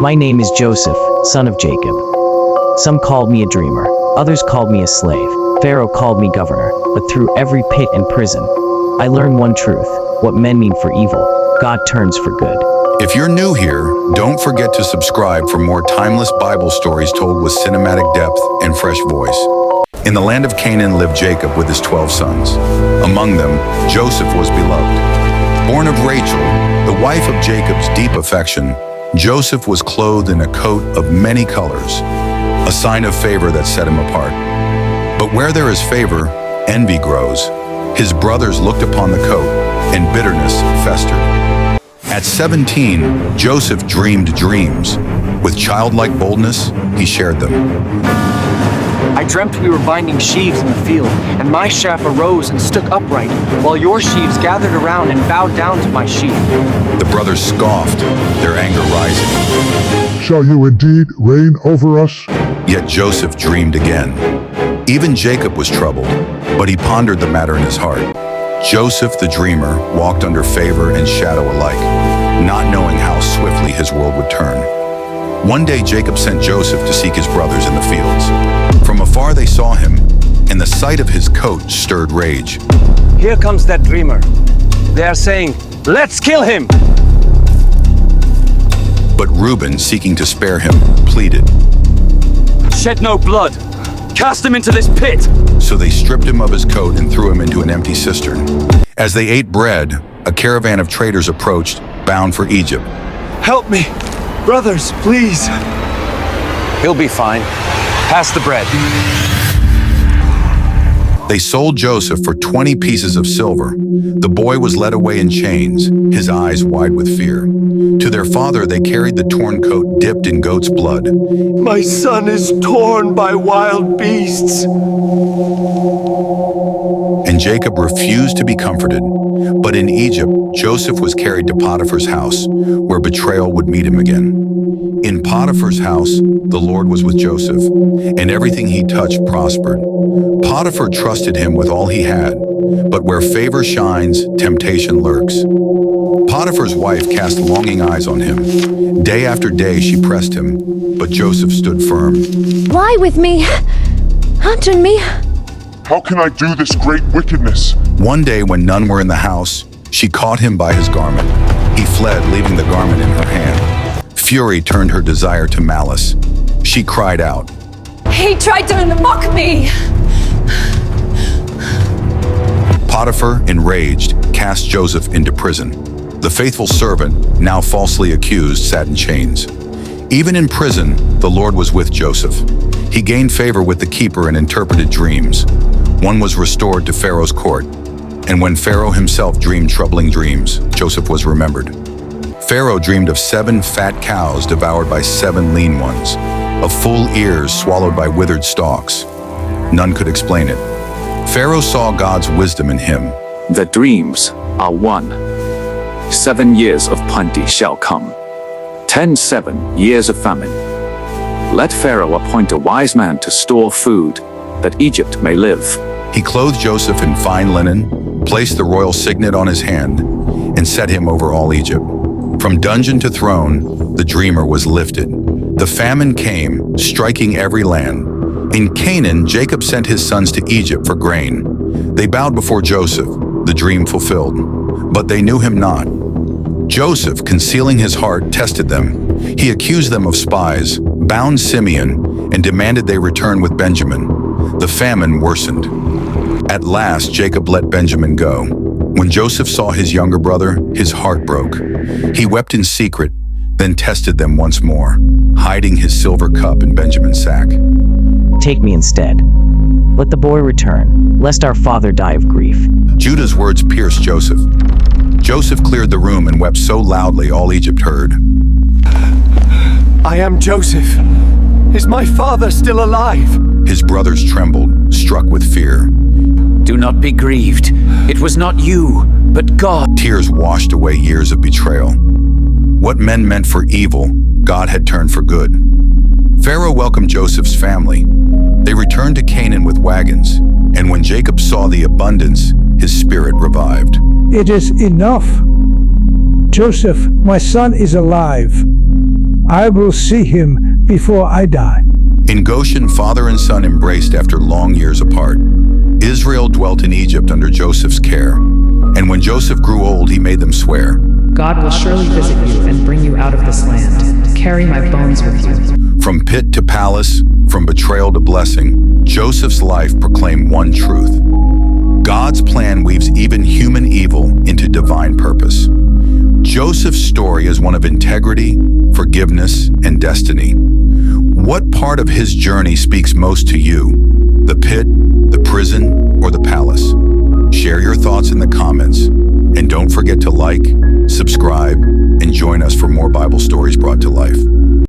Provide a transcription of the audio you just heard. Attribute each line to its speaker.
Speaker 1: My name is Joseph, son of Jacob. Some called me a dreamer, others called me a slave. Pharaoh called me governor, but through every pit and prison, I learned one truth: what men mean for evil, God turns for good.
Speaker 2: If you're new here, don't forget to subscribe for more timeless Bible stories told with cinematic depth and fresh voice. In the land of Canaan lived Jacob with his 12 sons. Among them, Joseph was beloved. Born of Rachel, the wife of Jacob's deep affection, Joseph was clothed in a coat of many colors, a sign of favor that set him apart. But where there is favor, envy grows. His brothers looked upon the coat, and bitterness festered. At 17, Joseph dreamed dreams. With childlike boldness, he shared them.
Speaker 3: I dreamt we were binding sheaves in the field, and my shaft arose and stood upright, while your sheaves gathered around and bowed down to my sheaf.
Speaker 2: The brothers scoffed, their anger rising.
Speaker 4: Shall you indeed reign over us?
Speaker 2: Yet Joseph dreamed again. Even Jacob was troubled, but he pondered the matter in his heart. Joseph the dreamer walked under favor and shadow alike, not knowing how swiftly his world would turn. One day Jacob sent Joseph to seek his brothers in the fields. From afar they saw him, and the sight of his coat stirred rage.
Speaker 3: Here comes that dreamer. They are saying, "Let's kill him!"
Speaker 2: But Reuben, seeking to spare him, pleaded.
Speaker 3: Shed no blood. Cast him into this pit.
Speaker 2: So they stripped him of his coat and threw him into an empty cistern. As they ate bread, a caravan of traders approached, bound for Egypt.
Speaker 3: Help me. Brothers, please. He'll be fine. Pass the bread.
Speaker 2: They sold Joseph for 20 pieces of silver. The boy was led away in chains, his eyes wide with fear. To their father they carried the torn coat dipped in goat's blood.
Speaker 3: My son is torn by wild beasts.
Speaker 2: And Jacob refused to be comforted. But in Egypt, Joseph was carried to Potiphar's house, where betrayal would meet him again. In Potiphar's house, the Lord was with Joseph, and everything he touched prospered. Potiphar trusted him with all he had, but where favor shines, temptation lurks. Potiphar's wife cast longing eyes on him. Day after day she pressed him, but Joseph stood firm.
Speaker 5: Lie with me. Hunting me.
Speaker 4: How can I do this great wickedness?
Speaker 2: One day when none were in the house, she caught him by his garment. He fled, leaving the garment in her hand. Fury turned her desire to malice. She cried out.
Speaker 5: He tried to mock me.
Speaker 2: Potiphar, enraged, cast Joseph into prison. The faithful servant, now falsely accused, sat in chains. Even in prison, the Lord was with Joseph. He gained favor with the keeper and interpreted dreams. One was restored to Pharaoh's court, and when Pharaoh himself dreamed troubling dreams, Joseph was remembered. Pharaoh dreamed of 7 fat cows devoured by 7 lean ones, of full ears swallowed by withered stalks. None could explain it. Pharaoh saw God's wisdom in him.
Speaker 6: The dreams are one. 7 years of plenty shall come. 7 years of famine. Let Pharaoh appoint a wise man to store food, that Egypt may live.
Speaker 2: He clothed Joseph in fine linen, placed the royal signet on his hand, and set him over all Egypt. From dungeon to throne, the dreamer was lifted. The famine came, striking every land. In Canaan, Jacob sent his sons to Egypt for grain. They bowed before Joseph, the dream fulfilled, but they knew him not. Joseph, concealing his heart, tested them. He accused them of spies, bound Simeon, and demanded they return with Benjamin. The famine worsened. At last, Jacob let Benjamin go. When Joseph saw his younger brother, his heart broke. He wept in secret, then tested them once more, hiding his silver cup in Benjamin's sack.
Speaker 1: Take me instead. Let the boy return, lest our father die of grief.
Speaker 2: Judah's words pierced Joseph. Joseph cleared the room and wept so loudly all Egypt heard.
Speaker 3: I am Joseph. Is my father still alive?
Speaker 2: His brothers trembled, struck with fear.
Speaker 7: Do not be grieved. It was not you, but God.
Speaker 2: Tears washed away years of betrayal. What men meant for evil, God had turned for good. Pharaoh welcomed Joseph's family. They returned to Canaan with wagons, and when Jacob saw the abundance, his spirit revived.
Speaker 8: It is enough. Joseph, my son is alive. I will see him before I die.
Speaker 2: In Goshen, father and son embraced after long years apart. Israel dwelt in Egypt under Joseph's care, and when Joseph grew old, he made them swear,
Speaker 9: God will surely visit you and bring you out of this land, to carry my bones with you.
Speaker 2: From pit to palace, from betrayal to blessing, Joseph's life proclaimed one truth. God's plan weaves even human evil into divine purpose. Joseph's story is one of integrity, forgiveness, and destiny. What part of his journey speaks most to you? The pit, the prison, or the palace? Share your thoughts in the comments. And don't forget to like, subscribe, and join us for more Bible stories brought to life.